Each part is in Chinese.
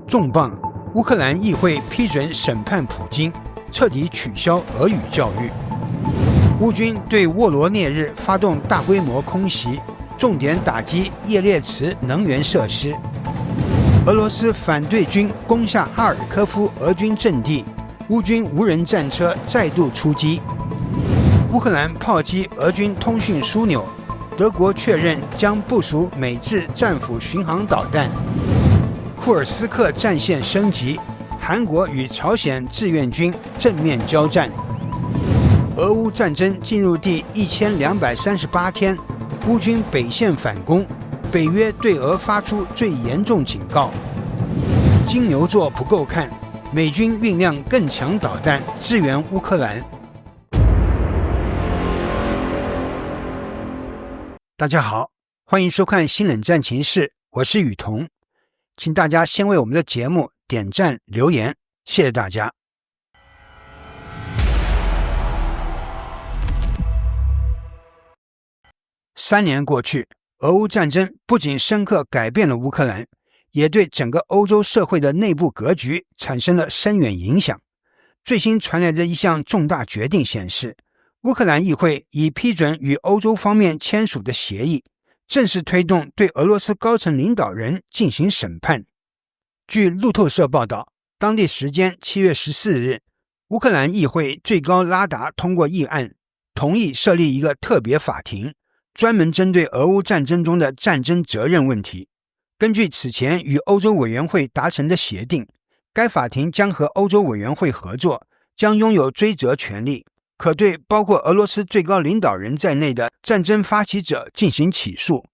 重磅，乌克兰议会批准审判普京，彻底取消俄语教育。乌军对沃罗涅日发动大规模空袭，重点打击叶列茨能源设施。俄罗斯反对军攻下哈尔科夫俄军阵地，乌军无人战车再度出击。乌克兰炮击俄军通讯枢纽，德国确认将部署美制战斧巡航导弹。库尔斯克战线升级，韩国与朝鲜志愿军正面交战。俄乌战争进入第1238天，乌军北线反攻，北约对俄发出最严重警告。金牛座不够看，美军运量更强导弹支援乌克兰。大家好，欢迎收看新冷战情势，我是雨桐，请大家先为我们的节目点赞留言，谢谢大家。3年过去，俄乌战争不仅深刻改变了乌克兰，也对整个欧洲社会的内部格局产生了深远影响。最新传来的一项重大决定显示，乌克兰议会已批准与欧洲方面签署的协议，正式推动对俄罗斯高层领导人进行审判。据路透社报道，当地时间7月14日，乌克兰议会最高拉达通过议案，同意设立一个特别法庭，专门针对俄乌战争中的战争责任问题。根据此前与欧洲委员会达成的协定，该法庭将和欧洲委员会合作，将拥有追责权利，可对包括俄罗斯最高领导人在内的战争发起者进行起诉。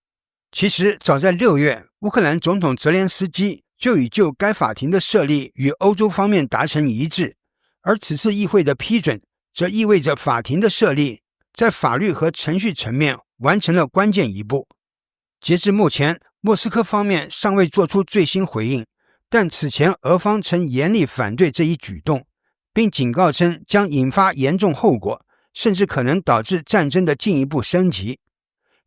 其实早在6月，乌克兰总统泽连斯基就已就该法庭的设立与欧洲方面达成一致，而此次议会的批准则意味着法庭的设立在法律和程序层面完成了关键一步。截至目前，莫斯科方面尚未做出最新回应，但此前俄方曾严厉反对这一举动，并警告称将引发严重后果，甚至可能导致战争的进一步升级。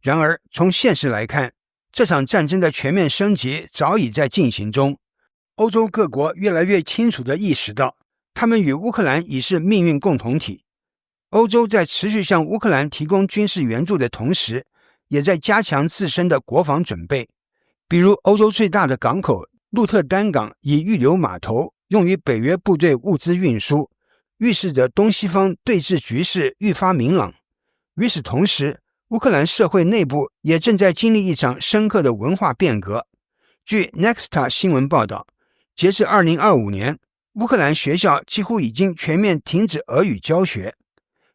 然而，从现实来看，这场战争的全面升级早已在进行中。欧洲各国越来越清楚地意识到，他们与乌克兰已是命运共同体。欧洲在持续向乌克兰提供军事援助的同时，也在加强自身的国防准备。比如欧洲最大的港口鹿特丹港已预留码头，用于北约部队物资运输，预示着东西方对峙局势愈发明朗。与此同时，乌克兰社会内部也正在经历一场深刻的文化变革。据 Nexta 新闻报道，截至2025年，乌克兰学校几乎已经全面停止俄语教学。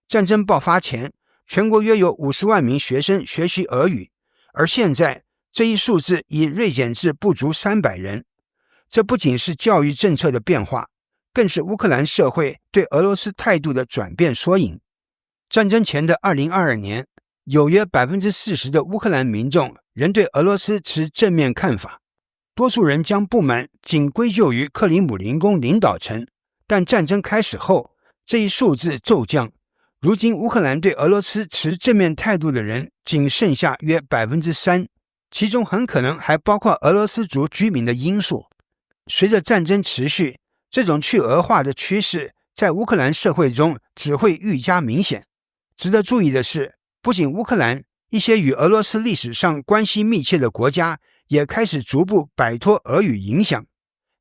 战争爆发前，全国约有50万名学生学习俄语，而现在这一数字已锐减至不足300人。这不仅是教育政策的变化，更是乌克兰社会对俄罗斯态度的转变缩影。战争前的2022年，有约 40% 的乌克兰民众仍对俄罗斯持正面看法，多数人将不满仅归咎于克里姆林宫领导层，但战争开始后，这一数字骤降。如今乌克兰对俄罗斯持正面态度的人仅剩下约 3%， 其中很可能还包括俄罗斯族居民的因素。随着战争持续，这种去俄化的趋势在乌克兰社会中只会愈加明显。值得注意的是，不仅乌克兰，一些与俄罗斯历史上关系密切的国家也开始逐步摆脱俄语影响。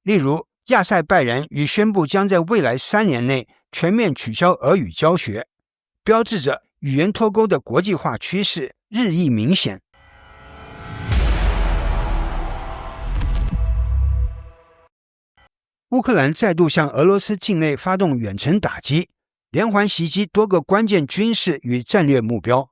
例如，亚塞拜然已宣布将在未来3年内全面取消俄语教学，标志着语言脱钩的国际化趋势日益明显。乌克兰再度向俄罗斯境内发动远程打击，连环袭击多个关键军事与战略目标。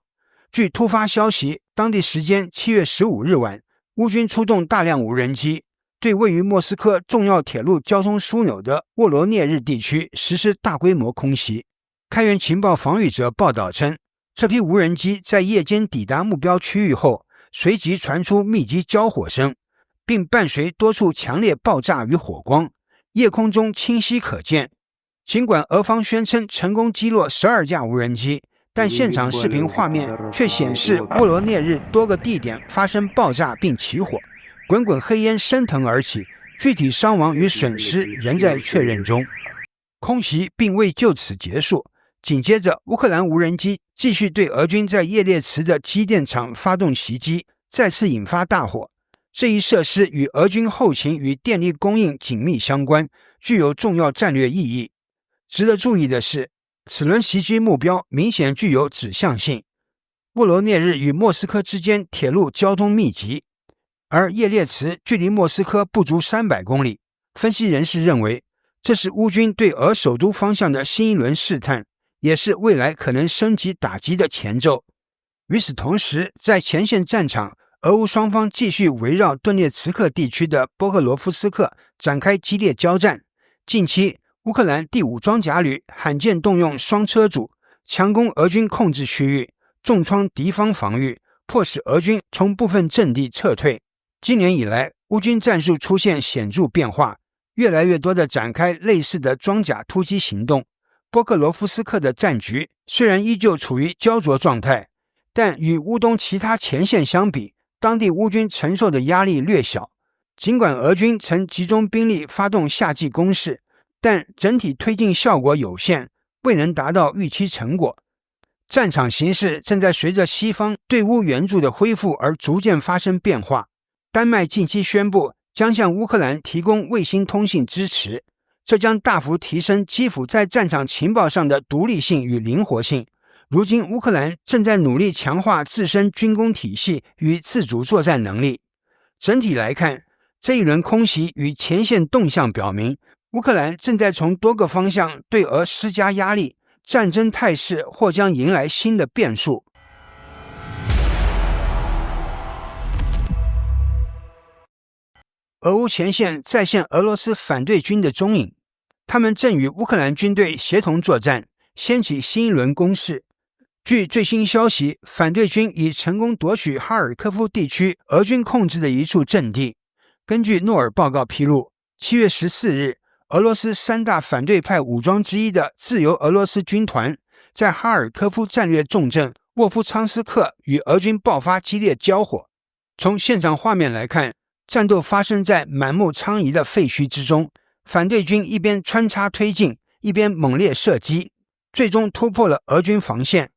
据突发消息，当地时间7月15日晚，乌军出动大量无人机，对位于莫斯科重要铁路交通枢纽的沃罗涅日地区实施大规模空袭。开源情报防御者报道称，这批无人机在夜间抵达目标区域后，随即传出密集交火声，并伴随多处强烈爆炸与火光，夜空中清晰可见。尽管俄方宣称成功击落12架无人机，但现场视频画面却显示沃罗涅日多个地点发生爆炸并起火，滚滚黑烟升腾而起，具体伤亡与损失仍在确认中。空袭并未就此结束，紧接着乌克兰无人机继续对俄军在叶列茨的机电厂发动袭击，再次引发大火。这一设施与俄军后勤与电力供应紧密相关，具有重要战略意义。值得注意的是，此轮袭击目标明显具有指向性。沃罗涅日与莫斯科之间铁路交通密集，而叶列茨距离莫斯科不足300公里。分析人士认为，这是乌军对俄首都方向的新一轮试探，也是未来可能升级打击的前奏。与此同时，在前线战场，俄乌双方继续围绕顿涅茨克地区的波克罗夫斯克展开激烈交战。近期，乌克兰第5装甲旅罕见动用双车主，强攻俄军控制区域，重创敌方防御，迫使俄军从部分阵地撤退。今年以来，乌军战术出现显著变化，越来越多地展开类似的装甲突击行动。波克罗夫斯克的战局虽然依旧处于焦灼状态，但与乌东其他前线相比，当地乌军承受的压力略小。尽管俄军曾集中兵力发动夏季攻势，但整体推进效果有限，未能达到预期成果。战场形势正在随着西方对乌援助的恢复而逐渐发生变化。丹麦近期宣布将向乌克兰提供卫星通信支持，这将大幅提升基辅在战场情报上的独立性与灵活性。如今乌克兰正在努力强化自身军工体系与自主作战能力。整体来看，这一轮空袭与前线动向表明，乌克兰正在从多个方向对俄施加压力，战争态势或将迎来新的变数。俄乌前线再现俄罗斯反对军的踪影，他们正与乌克兰军队协同作战，掀起新一轮攻势。据最新消息，反对军已成功夺取哈尔科夫地区俄军控制的一处阵地。根据诺尔报告披露，7月14日，俄罗斯3大反对派武装之一的自由俄罗斯军团在哈尔科夫战略重镇沃夫昌斯克与俄军爆发激烈交火。从现场画面来看，战斗发生在满目疮痍的废墟之中，反对军一边穿插推进，一边猛烈射击，最终突破了俄军防线。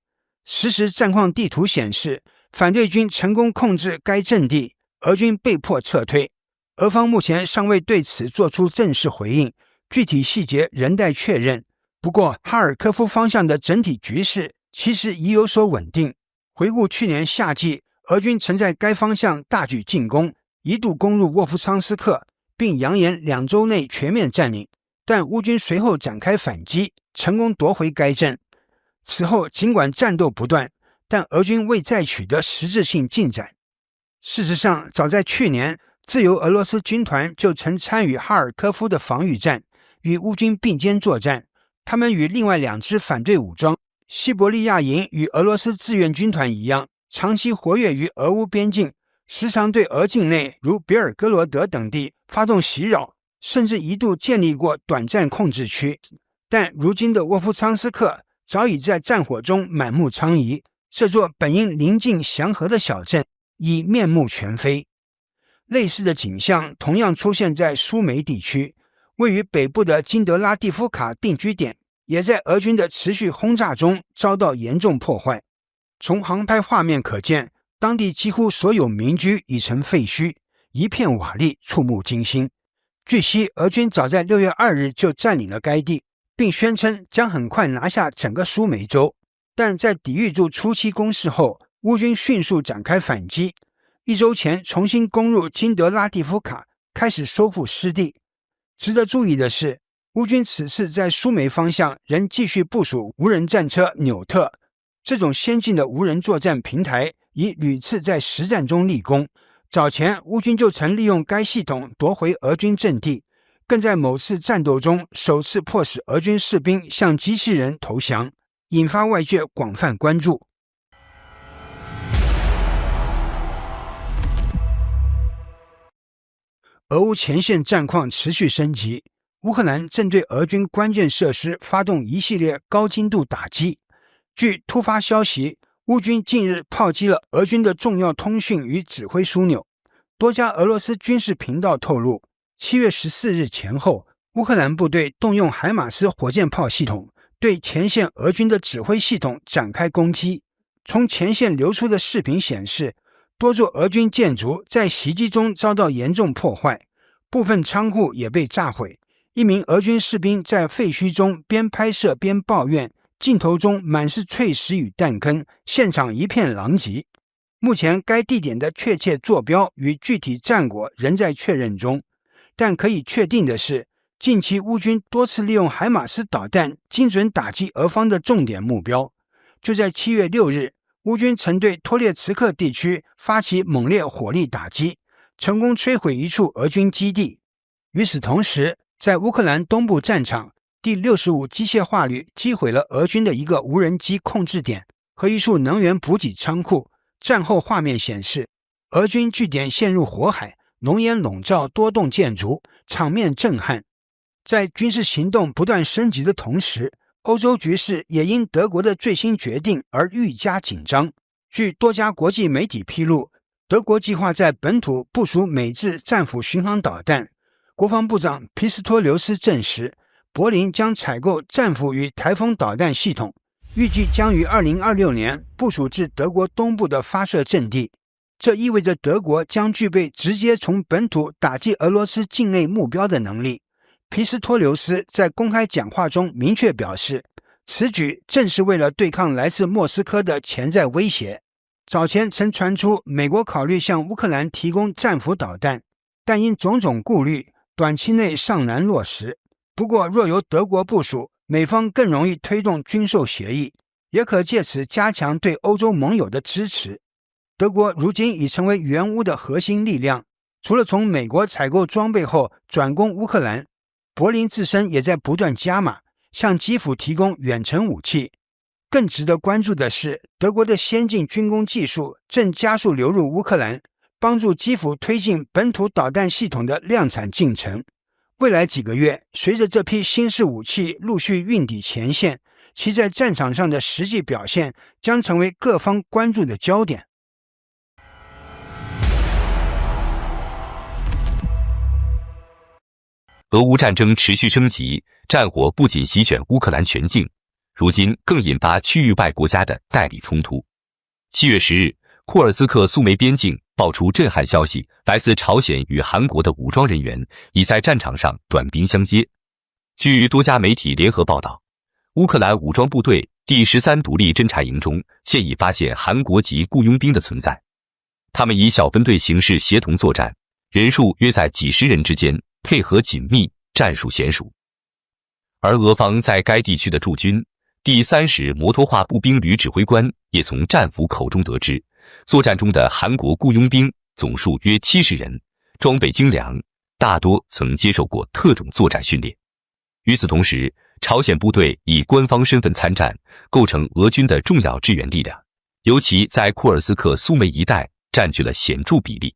实时战况地图显示，反对军成功控制该阵地，俄军被迫撤退。俄方目前尚未对此做出正式回应，具体细节仍待确认。不过，哈尔科夫方向的整体局势其实已有所稳定。回顾去年夏季，俄军曾在该方向大举进攻，一度攻入沃夫昌斯克，并扬言2周内全面占领，但乌军随后展开反击，成功夺回该镇。此后尽管战斗不断，但俄军未再取得实质性进展。事实上，早在去年，自由俄罗斯军团就曾参与哈尔科夫的防御战，与乌军并肩作战。他们与另外2支反对武装西伯利亚营与俄罗斯志愿军团一样，长期活跃于俄乌边境，时常对俄境内如别尔哥罗德等地发动袭扰，甚至一度建立过短暂控制区。但如今的沃夫昌斯克早已在战火中满目疮痍，这座本应宁静祥和的小镇已面目全非。类似的景象同样出现在苏梅地区，位于北部的金德拉蒂夫卡定居点也在俄军的持续轰炸中遭到严重破坏。从航拍画面可见，当地几乎所有民居已成废墟，一片瓦砾，触目惊心。据悉，俄军早在6月2日就占领了该地，并宣称将很快拿下整个苏梅州。但在抵御住初期攻势后，乌军迅速展开反击，1周前重新攻入金德拉蒂夫卡，开始收复失地。值得注意的是，乌军此次在苏梅方向仍继续部署无人战车纽特，这种先进的无人作战平台已屡次在实战中立功。早前乌军就曾利用该系统夺回俄军阵地，更在某次战斗中首次迫使俄军士兵向机器人投降，引发外界广泛关注。俄乌前线战况持续升级，乌克兰正对俄军关键设施发动一系列高精度打击。据突发消息，乌军近日炮击了俄军的重要通讯与指挥枢纽。多家俄罗斯军事频道透露， 7月14日前后，乌克兰部队动用海马斯火箭炮系统对前线俄军的指挥系统展开攻击。从前线流出的视频显示，多座俄军建筑在袭击中遭到严重破坏，部分仓库也被炸毁。一名俄军士兵在废墟中边拍摄边抱怨，镜头中满是碎石与弹坑，现场一片狼藉。目前该地点的确切坐标与具体战果仍在确认中，但可以确定的是，近期乌军多次利用海马斯导弹精准打击俄方的重点目标。就在7月6日，乌军曾对托列茨克地区发起猛烈火力打击，成功摧毁一处俄军基地。与此同时，在乌克兰东部战场，第65机械化旅击毁了俄军的一个无人机控制点和一处能源补给仓库。战后画面显示，俄军据点陷入火海，浓烟笼罩多栋建筑，场面震撼。在军事行动不断升级的同时，欧洲局势也因德国的最新决定而愈加紧张。据多家国际媒体披露，德国计划在本土部署美制战斧巡航导弹。国防部长皮斯托留斯证实，柏林将采购战斧与台风导弹系统，预计将于2026年部署至德国东部的发射阵地。这意味着德国将具备直接从本土打击俄罗斯境内目标的能力。皮斯托留斯在公开讲话中明确表示，此举正是为了对抗来自莫斯科的潜在威胁。早前曾传出美国考虑向乌克兰提供战斧导弹，但因种种顾虑，短期内尚难落实。不过，若由德国部署，美方更容易推动军售协议，也可借此加强对欧洲盟友的支持。德国如今已成为援乌的核心力量，除了从美国采购装备后转攻乌克兰，柏林自身也在不断加码，向基辅提供远程武器。更值得关注的是，德国的先进军工技术正加速流入乌克兰，帮助基辅推进本土导弹系统的量产进程。未来几个月，随着这批新式武器陆续运抵前线，其在战场上的实际表现将成为各方关注的焦点。俄乌战争持续升级，战火不仅席卷乌克兰全境，如今更引发区域外国家的代理冲突。7月10日，库尔斯克苏梅边境爆出震撼消息，来自朝鲜与韩国的武装人员已在战场上短兵相接。据多家媒体联合报道，乌克兰武装部队第13独立侦察营中现已发现韩国籍雇佣兵的存在，他们以小分队形式协同作战，人数约在几十人之间，配合紧密，战术娴熟。而俄方在该地区的驻军第30摩托化步兵旅指挥官也从战俘口中得知，作战中的韩国雇佣兵总数约70人，装备精良，大多曾接受过特种作战训练。与此同时，朝鲜部队以官方身份参战，构成俄军的重要支援力量，尤其在库尔斯克苏梅一带占据了显著比例。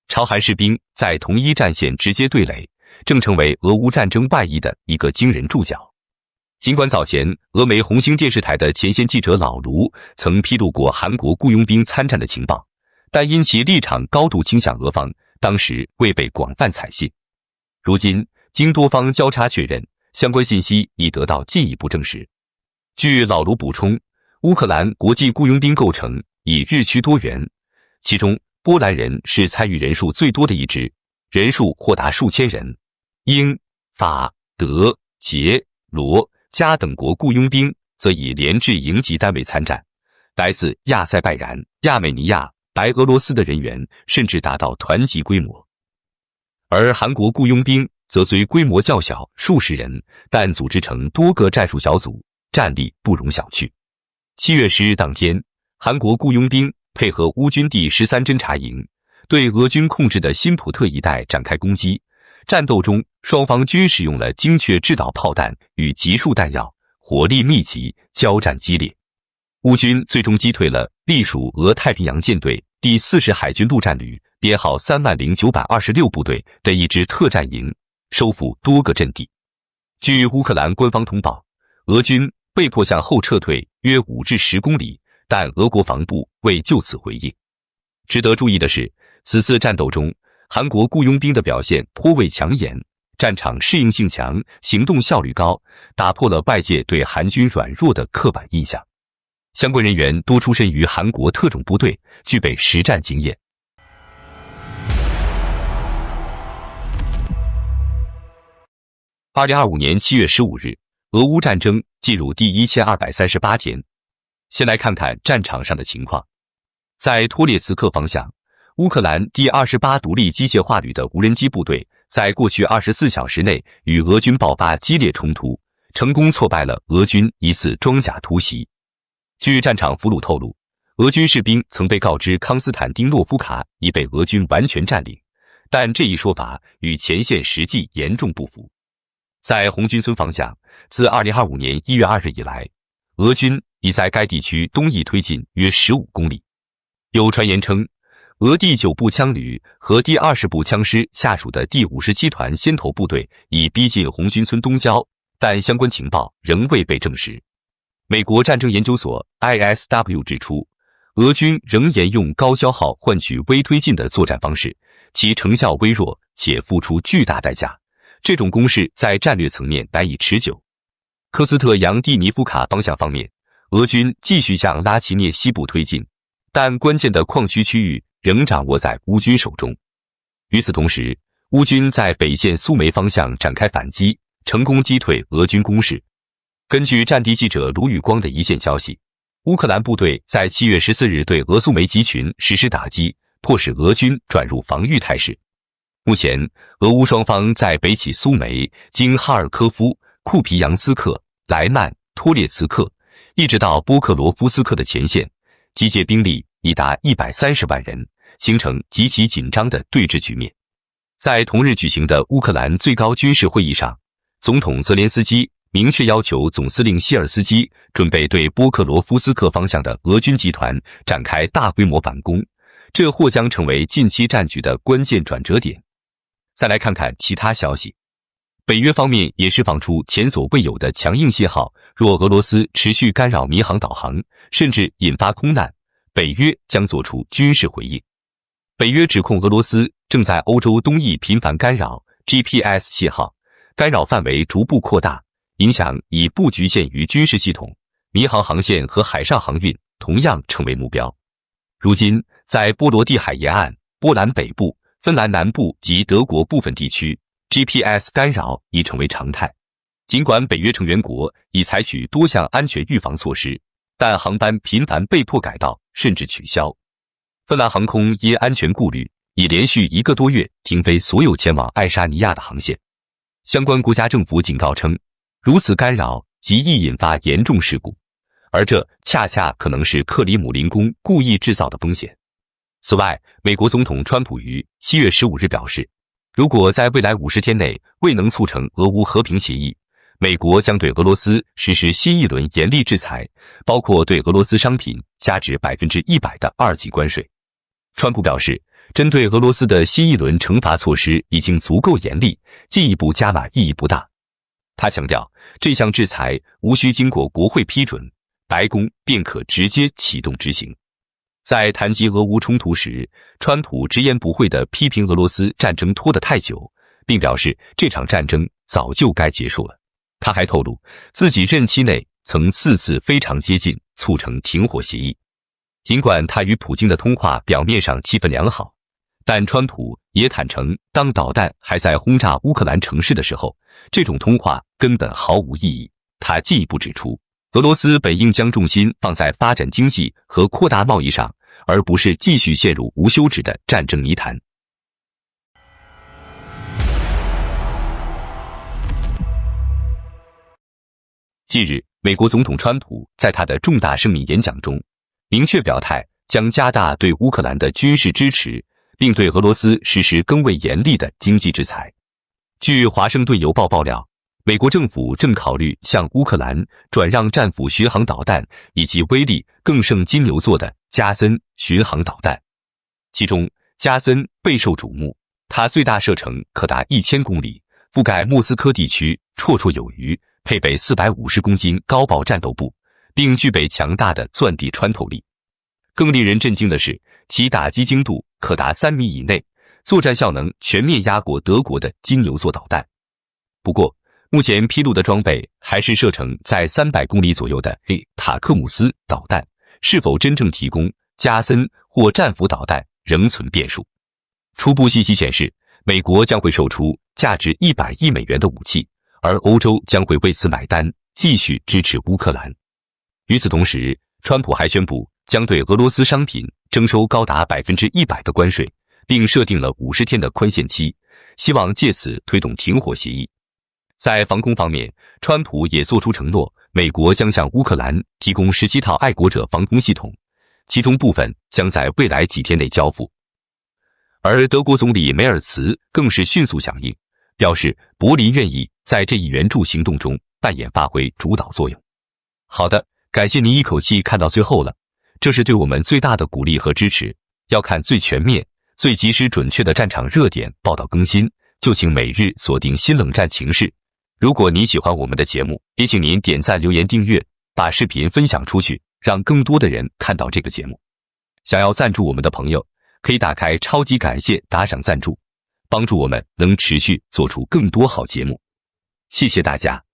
朝韩士兵在同一战线直接对垒，正成为俄乌战争外溢的一个惊人注脚。尽管早前俄媒红星电视台的前线记者老卢曾披露过韩国雇佣兵参战的情报，但因其立场高度倾向俄方，当时未被广泛采信。如今经多方交叉确认，相关信息已得到进一步证实。据老卢补充，乌克兰国际雇佣兵构成以日趋多元，其中波兰人是参与人数最多的一支，人数或达数千人。英、法、德、捷、罗、加等国雇佣兵则以联制营级单位参战，来自亚塞拜然、亚美尼亚、白俄罗斯的人员甚至达到团级规模。而韩国雇佣兵则虽规模较小，数十人，但组织成多个战术小组，战力不容小觑。7月10日当天，韩国雇佣兵配合乌军第13侦察营，对俄军控制的辛普特一带展开攻击。战斗中，双方均使用了精确制导炮弹与集束弹药，火力密集，交战激烈。乌军最终击退了隶属俄太平洋舰队第40海军陆战旅编号30926部队的一支特战营，收复多个阵地。据乌克兰官方通报，俄军被迫向后撤退约5至10公里，但俄国防部未就此回应。值得注意的是，此次战斗中，韩国雇佣兵的表现颇为抢眼，战场适应性强，行动效率高，打破了外界对韩军软弱的刻板印象。相关人员多出身于韩国特种部队，具备实战经验。2025年7月15日，俄乌战争进入第1238天。先来看看战场上的情况。在托列茨克方向，乌克兰第28独立机械化旅的无人机部队在过去24小时内与俄军爆发激烈冲突，成功挫败了俄军一次装甲突袭。据战场俘虏透露，俄军士兵曾被告知康斯坦丁诺夫卡已被俄军完全占领，但这一说法与前线实际严重不符。在红军村方向，自2025年1月2日以来，俄军已在该地区东翼推进约15公里。有传言称，俄第9步枪旅和第20步枪师下属的第57团先头部队已逼近红军村东郊，但相关情报仍未被证实。美国战争研究所 ISW 指出，俄军仍沿用高消耗换取微推进的作战方式，其成效微弱且付出巨大代价。这种攻势在战略层面难以持久。科斯特扬蒂尼夫卡方向方面，俄军继续向拉齐涅西部推进，但关键的矿区区域仍掌握在乌军手中。与此同时，乌军在北线苏梅方向展开反击，成功击退俄军攻势。根据战地记者卢宇光的一线消息，乌克兰部队在7月14日对俄苏梅集群实施打击，迫使俄军转入防御态势。目前，俄乌双方在北起苏梅，经哈尔科夫、库皮扬斯克、莱曼、托列茨克，一直到波克罗夫斯克的前线，集结兵力已达130万人，形成极其紧张的对峙局面。在同日举行的乌克兰最高军事会议上，总统泽连斯基明确要求总司令谢尔斯基准备对波克罗夫斯克方向的俄军集团展开大规模反攻，这或将成为近期战局的关键转折点。再来看看其他消息，北约方面也释放出前所未有的强硬信号，若俄罗斯持续干扰民航导航，甚至引发空难，北约将做出军事回应。北约指控俄罗斯正在欧洲东翼频繁干扰 GPS 信号，干扰范围逐步扩大，影响已不局限于军事系统，民航航线和海上航运同样成为目标。如今，在波罗的海沿岸、波兰北部、芬兰南部及德国部分地区 ，GPS 干扰已成为常态。尽管北约成员国已采取多项安全预防措施，但航班频繁被迫改道甚至取消。芬兰航空因安全顾虑，已连续1个多月停飞所有前往爱沙尼亚的航线。相关国家政府警告称，如此干扰极易引发严重事故，而这恰恰可能是克里姆林宫故意制造的风险。此外，美国总统川普于7月15日表示，如果在未来50天内未能促成俄乌和平协议，美国将对俄罗斯实施新一轮严厉制裁，包括对俄罗斯商品加值100%的2级关税。川普表示，针对俄罗斯的新一轮惩罚措施已经足够严厉，进一步加码意义不大。他强调，这项制裁无需经过国会批准，白宫便可直接启动执行。在谈及俄乌冲突时，川普直言不讳地批评俄罗斯战争拖得太久，并表示这场战争早就该结束了。他还透露，自己任期内曾4次非常接近促成停火协议。尽管他与普京的通话表面上气氛良好，但川普也坦诚，当导弹还在轰炸乌克兰城市的时候，这种通话根本毫无意义。他进一步指出，俄罗斯本应将重心放在发展经济和扩大贸易上，而不是继续陷入无休止的战争泥潭。近日，美国总统川普在他的重大胜利演讲中，明确表态将加大对乌克兰的军事支持，并对俄罗斯实施更为严厉的经济制裁。据华盛顿邮报爆料，美国政府正考虑向乌克兰转让战斧巡航导弹以及威力更胜金牛座的加森巡航导弹。其中，加森备受瞩目，它最大射程可达1000公里，覆盖莫斯科地区绰绰有余，配备450公斤高爆战斗部，并具备强大的钻地穿透力。更令人震惊的是，其打击精度可达3米以内，作战效能全面压过德国的金牛座导弹。不过，目前披露的装备还是射程在300公里左右的塔克姆斯导弹，是否真正提供加森或战斧导弹仍存变数。初步信息显示，美国将会售出价值100亿美元的武器，而欧洲将会为此买单，继续支持乌克兰。与此同时，川普还宣布将对俄罗斯商品征收高达100%的关税，并设定了50天的宽限期，希望借此推动停火协议。在防空方面，川普也做出承诺，美国将向乌克兰提供17套爱国者防空系统，其中部分将在未来几天内交付。而德国总理梅尔茨更是迅速响应，表示柏林愿意在这一援助行动中发挥主导作用。好的，感谢您一口气看到最后了，这是对我们最大的鼓励和支持。要看最全面、最及时准确的战场热点报道更新，就请每日锁定新冷战情势。如果您喜欢我们的节目，也请您点赞、留言、订阅，把视频分享出去，让更多的人看到这个节目。想要赞助我们的朋友，可以打开超级感谢打赏赞助，帮助我们能持续做出更多好节目。谢谢大家。